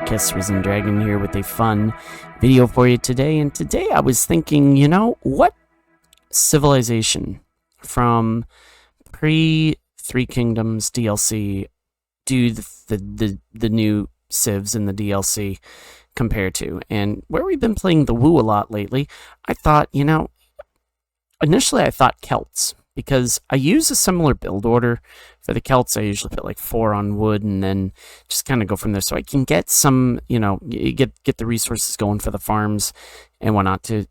Anarchist Risen Dragon here with a fun video for you today. And today I was thinking, what civilization from pre-Three Kingdoms DLC do the new civs in the DLC compare to? And where we've been playing the Woo a lot lately, I thought, initially I thought Celts, because I use a similar build order. For the Celts, I usually put like 4 on wood and then just kind of go from there, so I can get some, get the resources going for the farms and whatnot to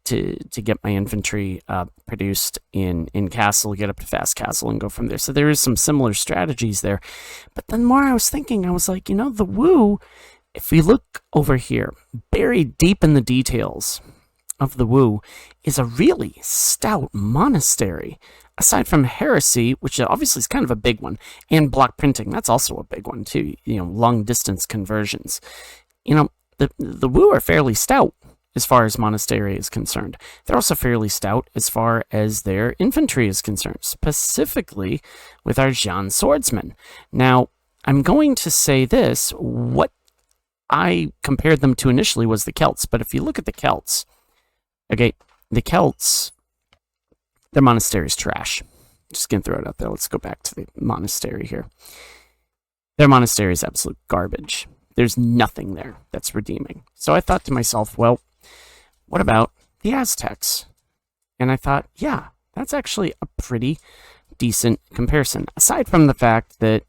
get my infantry produced in castle, get up to fast castle and go from there. So there is some similar strategies there. But then more I was thinking, I was like, the Woo, if we look over here, buried deep in the details of the Woo is a really stout monastery. Aside from heresy, which obviously is kind of a big one, and block printing, that's also a big one too, long distance conversions. The Woo are fairly stout as far as monastery is concerned. They're also fairly stout as far as their infantry is concerned, specifically with our Jean swordsmen. Now, I'm going to say this, what I compared them to initially was the Celts, but if you look at the Celts, okay, the Celts, their monastery is trash. Just gonna throw it out there. Let's go back to the monastery here. Their monastery is absolute garbage. There's nothing there that's redeeming. So I thought to myself, well, what about the Aztecs? And I thought, yeah, that's actually a pretty decent comparison. Aside from the fact that,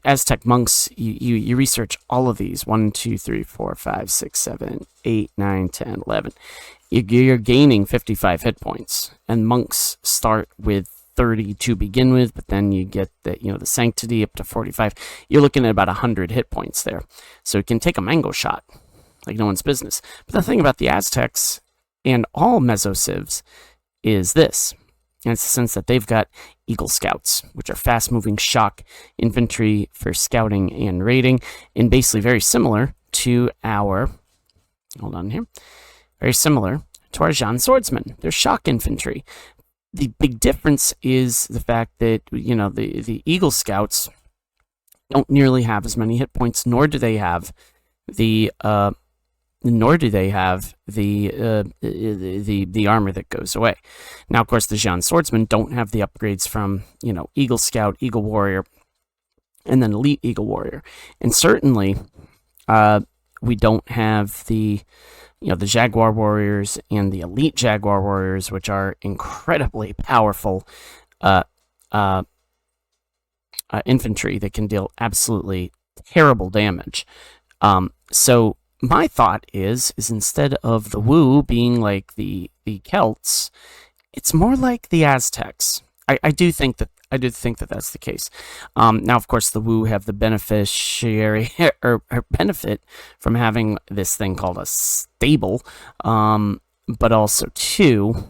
Aztec monks, you research all of these, 1, 2, 3, 4, 5, 6, 7, 8, 9, 10, 11. You're gaining 55 hit points, and monks start with 30 to begin with, but then you get the sanctity up to 45. You're looking at about 100 hit points there, so it can take a mango shot like no one's business. But the thing about the Aztecs and all Meso-civs is this, and it's the sense that they've got Eagle Scouts, which are fast-moving shock infantry for scouting and raiding, and basically very similar to our, very similar to our Jean swordsmen. They're shock infantry. The big difference is the fact that, the Eagle Scouts don't nearly have as many hit points, nor do they have the armor that goes away. Now, of course, the Jean swordsmen don't have the upgrades from, Eagle Scout, Eagle Warrior, and then Elite Eagle Warrior. And certainly, we don't have the Jaguar Warriors and the Elite Jaguar Warriors, which are incredibly powerful infantry that can deal absolutely terrible damage. So my thought is instead of the Woo being like the Celts, it's more like the Aztecs. I do think that that's the case. Now, of course, the Woo have the beneficiary or benefit from having this thing called a stable, but also too,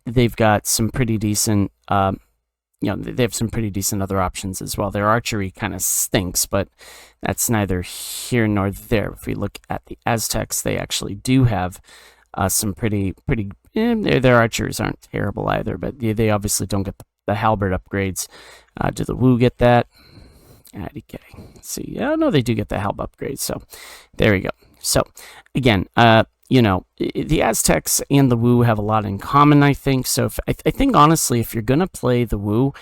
they've got some pretty decent. They have some pretty decent other options as well. Their archery kind of stinks, but that's neither here nor there. If we look at the Aztecs, they actually do have some pretty. Their archers aren't terrible either, but they obviously don't get the halberd upgrades. Do the Woo get that? Okay. Let's see. Yeah, no, they do get the halberd upgrades. So there we go. So again, the Aztecs and the Woo have a lot in common, I think. So I think, honestly, if you're going to play the Woo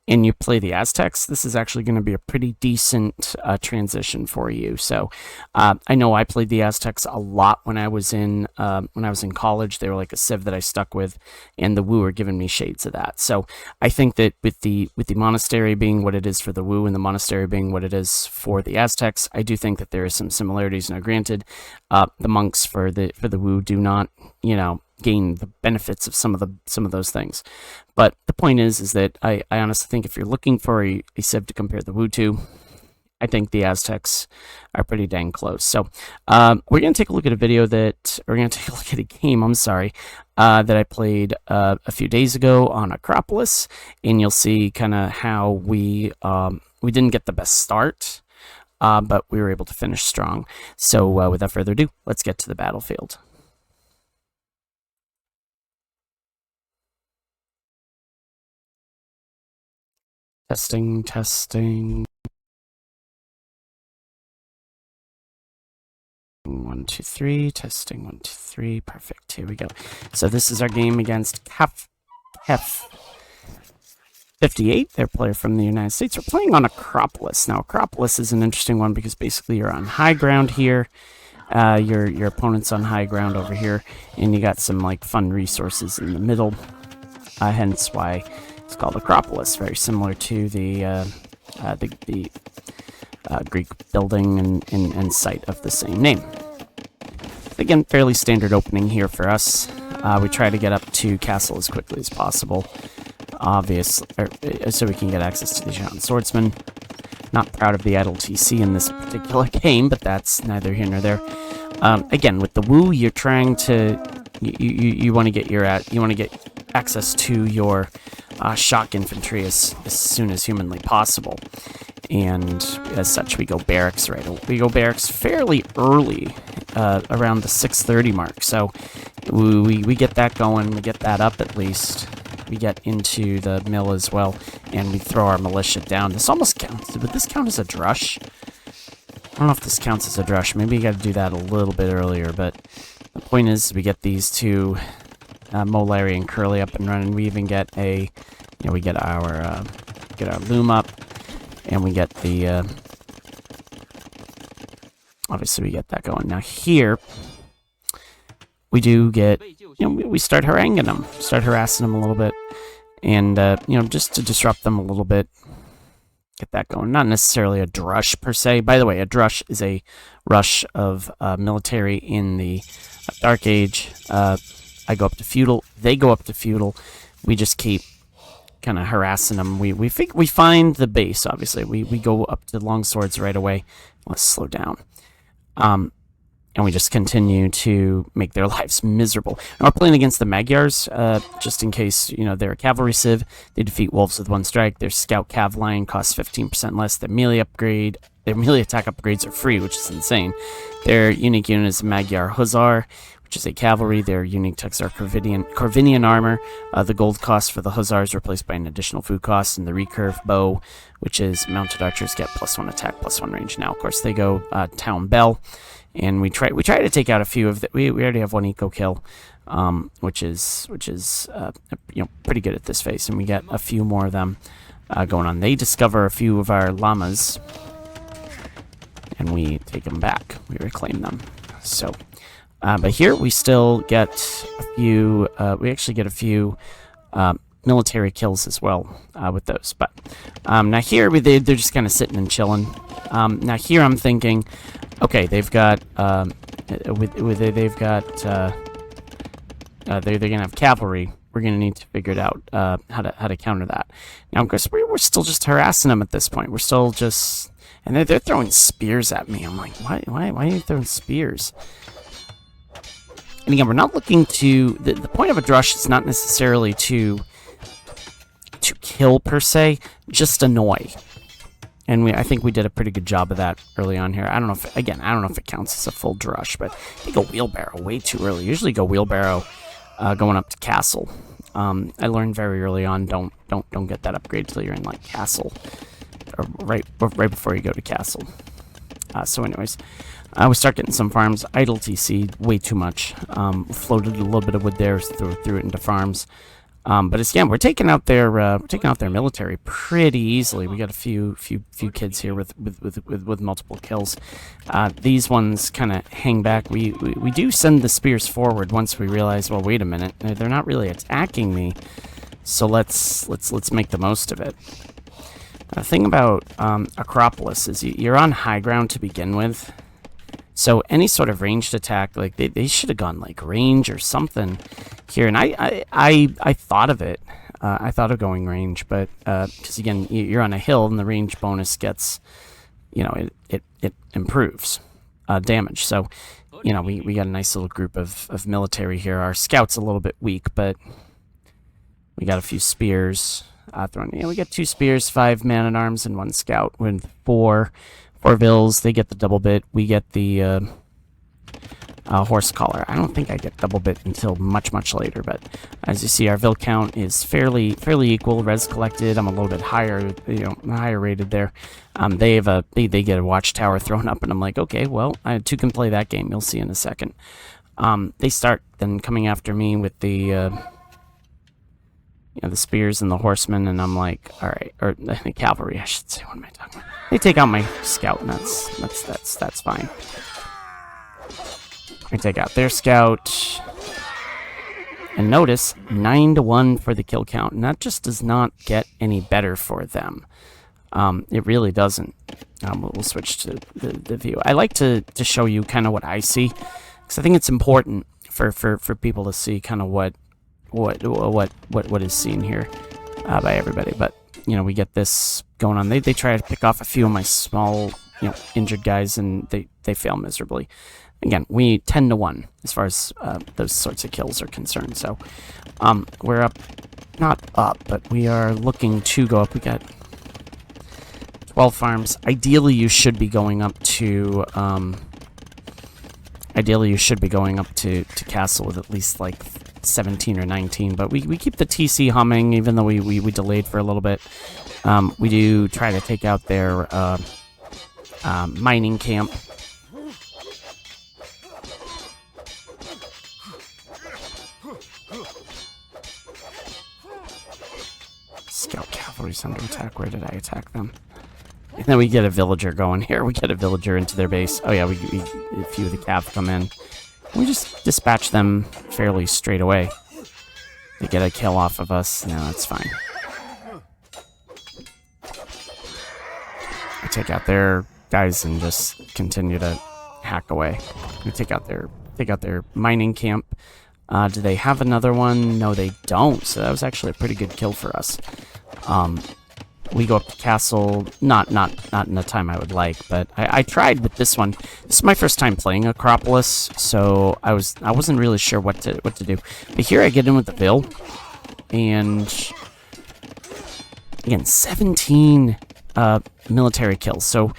and you play the Aztecs, this is actually going to be a pretty decent transition for you. So I know I played the Aztecs a lot when I was in college. They were like a civ that I stuck with, and the Woo are giving me shades of that. So I think that with the monastery being what it is for the Woo and the monastery being what it is for the Aztecs, I do think that there is some similarities. Now, granted, the monks for the Woo do not, gain the benefits of some of those things. But the point is that I honestly think if you're looking for a civ to compare the Woo to, I think the Aztecs are pretty dang close. So we're going to take a look at a game, that I played a few days ago on Acropolis, and you'll see kind of how we didn't get the best start, but we were able to finish strong. So without further ado, let's get to the battlefield. Testing. 1, 2, 3. Testing 1, 2, 3. Perfect. Here we go. So this is our game against Hef 58. They're a player from the United States. We're playing on Acropolis. Now, Acropolis is an interesting one because basically you're on high ground here. Your opponent's on high ground over here, and you got some like fun resources in the middle. Hence why it's called Acropolis. Very similar to the Greek building and site of the same name. Again, fairly standard opening here for us. We try to get up to castle as quickly as possible, obviously, so we can get access to the giant swordsman. Not proud of the idle TC in this particular game, but that's neither here nor there. Again, with the Wu, you're trying to you want to get access to your shock infantry as soon as humanly possible. And as such, we go barracks We go barracks fairly early, around the 6:30 mark. So we get that going. We get that up at least. We get into the mill as well, and we throw our militia down. This almost counts. Would this count as a drush? I don't know if this counts as a drush. Maybe you got to do that a little bit earlier. But the point is, we get these two, Mo, Larry, and Curly up and running. We even get we get our loom up. And we get the, obviously we get that going. Now here, we do get, we start haranguing them, start harassing them a little bit. And, just to disrupt them a little bit, get that going. Not necessarily a drush per se. By the way, a drush is a rush of military in the Dark Age. I go up to feudal, they go up to feudal. We just keep kind of harassing them. We find the base, obviously. We go up to long swords right away. Let's slow down. And we just continue to make their lives miserable. Now we're playing against the Magyars, just in case, they're a cavalry civ. They defeat wolves with one strike. Their scout cav line costs 15% less. Their melee attack upgrades are free, which is insane. Their unique unit is Magyar Hussar, which is a cavalry. Their unique techs are Corvinian armor. The gold cost for the Hussar is replaced by an additional food cost, and the recurve bow, which is mounted archers, get +1 attack, +1 range. Now, of course, they go town bell, and we try to take out a few of the. We already have one eco kill, which is pretty good at this phase, and we get a few more of them going on. They discover a few of our llamas, and we take them back. We reclaim them. So. But here we still get a few, we actually get a few military kills as well with those. But now here they're just kind of sitting and chilling. Now here I'm thinking, okay, they've got, they're gonna have cavalry. We're gonna need to figure it out how to counter that. Now of course we're still just harassing them at this point. We're still just, and they're throwing spears at me. I'm like, why are you throwing spears? And again, we're not looking to... The point of a drush is not necessarily to kill, per se, just annoy. And I think we did a pretty good job of that early on here. I don't know if it counts as a full drush, but they go wheelbarrow way too early. Usually go wheelbarrow going up to castle. I learned very early on, don't get that upgrade till you're in, like, castle. Or right before you go to castle. So anyways... we start getting some farms. Idle TC, way too much. Floated a little bit of wood there, threw it into farms. But again, we're taking out their military pretty easily. We got a few kids here with multiple kills. These ones kind of hang back. We do send the spears forward once we realize, well, wait a minute, they're not really attacking me. So let's make the most of it. The thing about Acropolis is you're on high ground to begin with. So any sort of ranged attack, like they should have gone like range or something here. And I thought of it. I thought of going range, but because again, you're on a hill and the range bonus gets, it improves damage. So, we got a nice little group of military here. Our scout's a little bit weak, but we got a few spears thrown. We got 2 spears, 5 man-at-arms, and 1 scout with 4 vills. They get the double bit. We get the horse collar. I don't think I get double bit until much, much later, but as you see, our vill count is fairly equal. Res collected, I'm a little bit higher, higher rated there. They get a watchtower thrown up, and I'm like, okay, well, I two can play that game. You'll see in a second. They start then coming after me with the the spears and the horsemen, and I'm like, all right, or the cavalry, I should say. What am I talking about? They take out my scout, and that's fine. I take out their scout, and notice 9-1 for the kill count, and that just does not get any better for them. It really doesn't. We'll switch to the view. I like to show you kind of what I see, because I think it's important for people to see kind of what is seen here by everybody. But we get this going on. They try to pick off a few of my small injured guys, and they fail miserably. Again, we 10-1 as far as those sorts of kills are concerned. So we're up, not up, but we are looking to go up. We got 12 farms. Ideally, you should be going up to castle with at least like 17 or 19, but we keep the TC humming, even though we delayed for a little bit. We do try to take out their mining camp. Scout cavalry's under attack. Where did I attack them? And then we get a villager going here. We get a villager into their base. Oh yeah, we a few of the cav come in. We just dispatch them fairly straight away. They get a kill off of us. No, that's fine. I take out their guys and just continue to hack away. We take out their mining camp. Do they have another one? No, they don't. So that was actually a pretty good kill for us. We go up to castle, not in the time I would like, but I tried with this one. This is my first time playing Acropolis, so I wasn't really sure what to do. But here I get in with the Vill, and again 17 military kills. So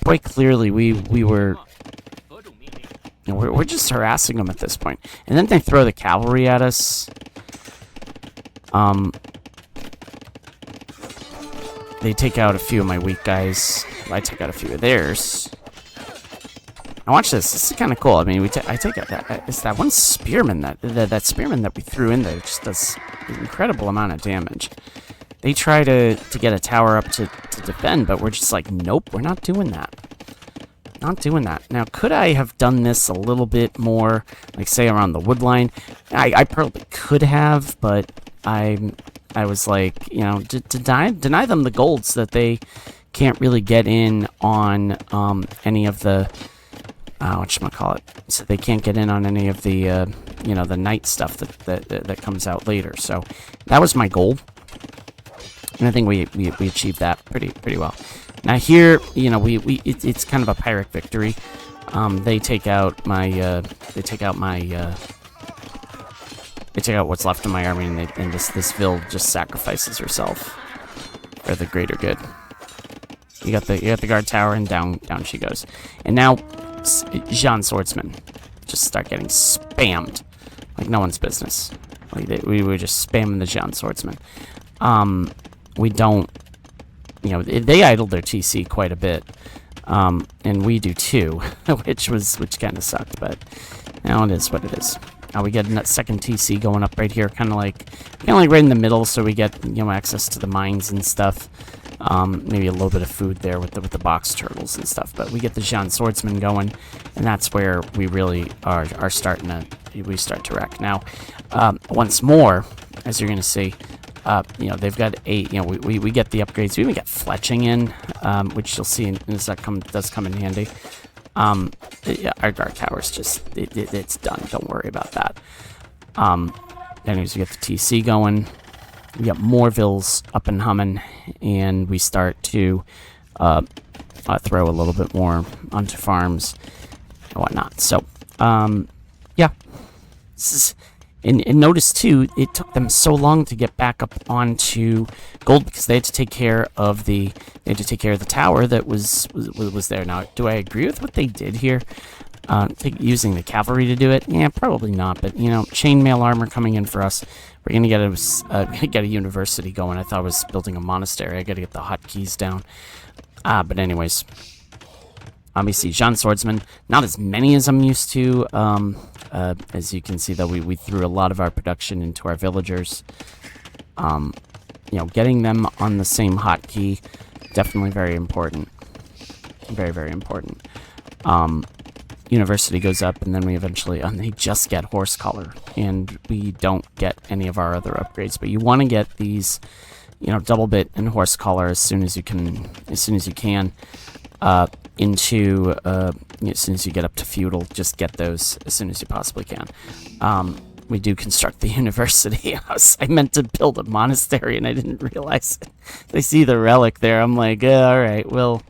quite clearly we were. We're just harassing them at this point. And then they throw the cavalry at us. They take out a few of my weak guys. I take out a few of theirs. Now watch this. This is kind of cool. I mean, I take out that. It's that one spearman that spearman that we threw in there. It just does an incredible amount of damage. They try to get a tower up to defend, but we're just like, nope, we're not doing that. Not doing that. Now, could I have done this a little bit more, like say around the wood line? I probably could have, but I was like, deny them the golds so that they can't really get in on any of the whatchamacallit. So they can't get in on any of the the night stuff that comes out later. So that was my goal, and I think we achieved that pretty well. Now here, it's kind of a Pyrrhic victory. They take out what's left of my army, and this Vill just sacrifices herself for the greater good. You got the guard tower, and down she goes. And now Jean Swordsman just start getting spammed like no one's business. Like we were just spamming the Jean Swordsman. We don't. They idled their TC quite a bit, and we do too, which kind of sucked, but now it is what it is. We get that second TC going up right here, kind of like right in the middle, so we get access to the mines and stuff. Maybe a little bit of food there with the box turtles and stuff, but we get the Jean Swordsman going, and that's where we really are starting to wreck. Now, once more, as you're gonna see. They've got 8. We get the upgrades. We even get fletching in, which you'll see does come in handy. Our guard tower's just it's done. Don't worry about that. Anyways, we get the TC going. We got more Vills up and humming, and we start to throw a little bit more onto farms and whatnot. So, yeah, this is. And notice too, it took them so long to get back up onto gold because they had to take care of the tower that was there. Now, do I agree with what they did here? using the cavalry to do it? Yeah, probably not. But you know, chainmail armor coming in for us. We're gonna get a university going. I thought I was building a monastery. I gotta get the hotkeys down. But anyways, obviously, Jean Swordsman. Not as many as I'm used to. As you can see, though, we threw a lot of our production into our villagers. You know, getting them on the same hotkey, definitely very important. Very, very important. University goes up, and then we eventually, they just get horse collar, and we don't get any of our other upgrades. But you want to get these, you know, double bit and horse collar as soon as you can, as soon as you get up to feudal. Just get those as soon as you possibly can. We do construct the university. I meant to build a monastery, and I didn't realize it. I see the relic there. I'm like, all right, we'll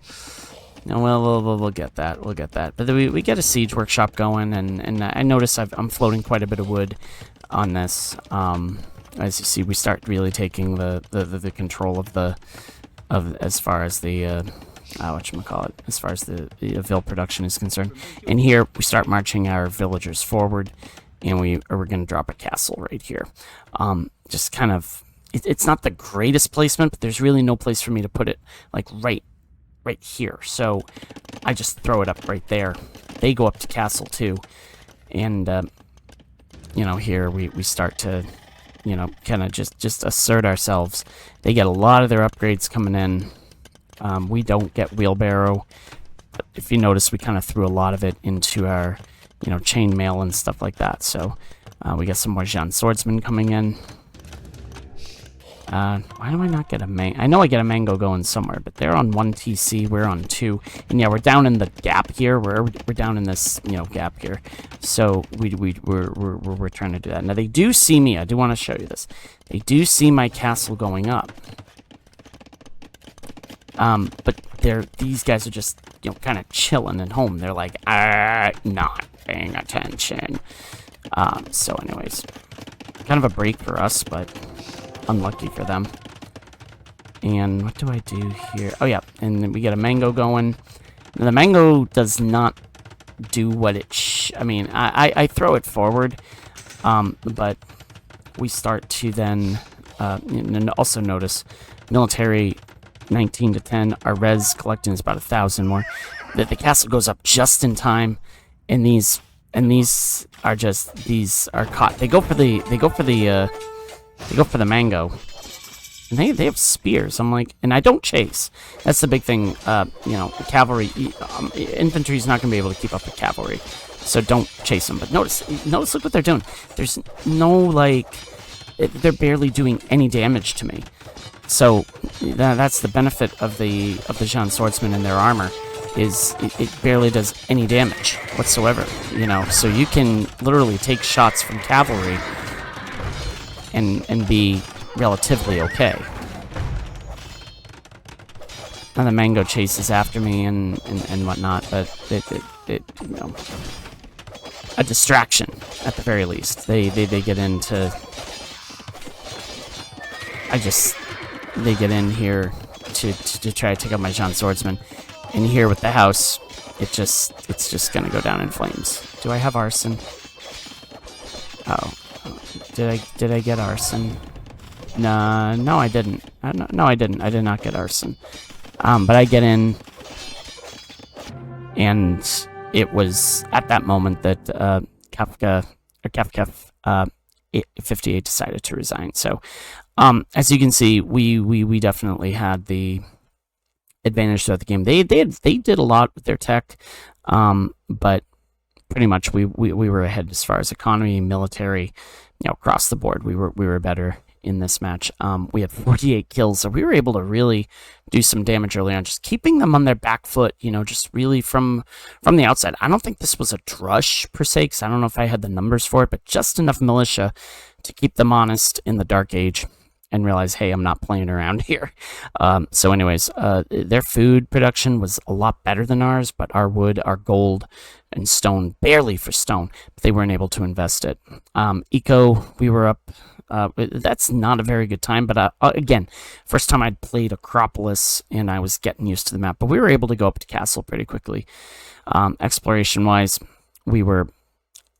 get that. We'll get that. But then we get a siege workshop going, and I notice I'm floating quite a bit of wood on this. As you see, we start really taking the control of as far as the as far as the vil production is concerned. And here we start marching our villagers forward, and we're going to drop a castle right here. Just kind of, it's not the greatest placement, but there's really no place for me to put it, like right here. So I just throw it up right there. They go up to castle too, and you know, here we start to, you know, kind of just assert ourselves. They get a lot of their upgrades coming in. We don't get wheelbarrow. But if you notice, we kind of threw a lot of it into our, you know, chainmail and stuff like that. So we got some more Jean Swordsmen coming in. Why do I not get a mango? I know I get a mango going somewhere, but they're on 1 TC, we're on 2. And yeah, we're down in the gap here. We're down in this, you know, gap here. So we're trying to do that. Now they do see me. I do want to show you this. They do see my castle going up. But these guys are just, you know, kind of chilling at home. They're like, not paying attention. So anyways, kind of a break for us, but unlucky for them. And what do I do here? Oh yeah, and then we get a mango going. Now, the mango does not do what it I mean, I throw it forward, but we start to then and also notice military 19 to 10. Our res collecting is about 1,000 more. The castle goes up just in time, and these are caught. They go for the mango, and they have spears. I'm like, and I don't chase. That's the big thing. You know, cavalry, infantry is not going to be able to keep up with cavalry, so don't chase them. But notice, look what they're doing. There's no, like, they're barely doing any damage to me. So that's the benefit of the Jean Swordsman and their armor, is it barely does any damage whatsoever. You know, so you can literally take shots from cavalry and be relatively okay. And the mango chases after me and whatnot, but it you know, a distraction at the very least. They get into, they get in here to try to take out my Jean Swordsman, and here with the house, it's just gonna go down in flames. Do I have arson? Oh. Did I get arson? No, I didn't. No, I didn't. I did not get arson. But I get in, and it was at that moment that Kafka 58 decided to resign. So, as you can see, we definitely had the advantage throughout the game. They did a lot with their tech, but pretty much we were ahead as far as economy, military. You know, across the board, we were better in this match. We had 48 kills, so we were able to really do some damage early on, just keeping them on their back foot, you know, just really from the outside. I don't think this was a drush per se, because I don't know if I had the numbers for it, but just enough militia to keep them honest in the Dark Age and realize, hey, I'm not playing around here. So anyways, their food production was a lot better than ours, but our wood, our gold, and stone, barely for stone, but they weren't able to invest it. Eco, we were up. That's not a very good time, but again, first time I'd played Acropolis, and I was getting used to the map, but we were able to go up to castle pretty quickly. Exploration-wise, we were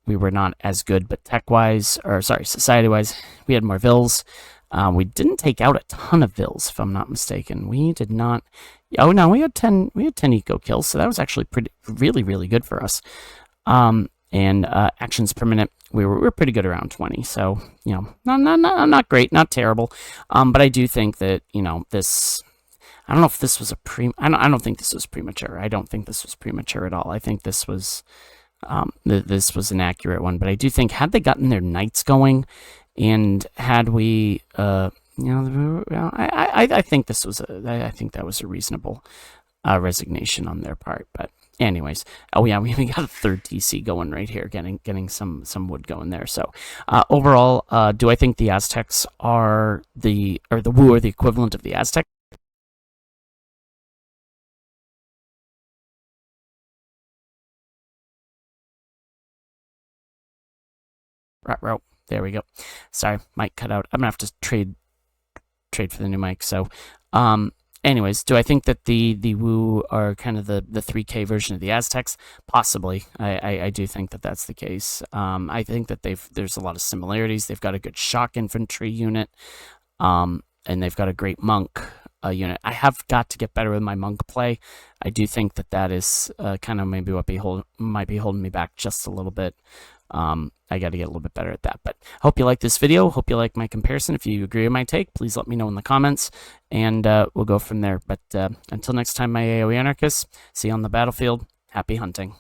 not as good, but tech-wise, or sorry, society-wise, we had more vills. We didn't take out a ton of vills, if I'm not mistaken. We did not. Oh no, we had 10 eco kills, so that was actually really good for us. And actions per minute, we were pretty good around 20. So not great, not terrible. But I do think that this. I don't know if this was I don't think this was premature. I don't think this was premature at all. I think this was this was an accurate one. But I do think had they gotten their knights going, and had we I think this was I think that was a reasonable resignation on their part. But anyways, oh yeah, we got a third TC going right here, getting some wood going there. So overall, do I think the Aztecs are the Wu are the equivalent of the Aztecs? Right. There we go. Sorry, mic cut out. I'm gonna have to trade for the new mic. So, anyways, do I think that the Wu are kind of the 3K version of the Aztecs? Possibly. I do think that that's the case. I think that there's a lot of similarities. They've got a good shock infantry unit, and they've got a great monk unit. I have got to get better with my monk play. I do think that is kind of maybe what might be holding me back just a little bit. I got to get a little bit better at that. But hope you like this video. Hope you like my comparison. If you agree with my take, please let me know in the comments, and we'll go from there. But until next time, my AoE anarchists, see you on the battlefield. Happy hunting.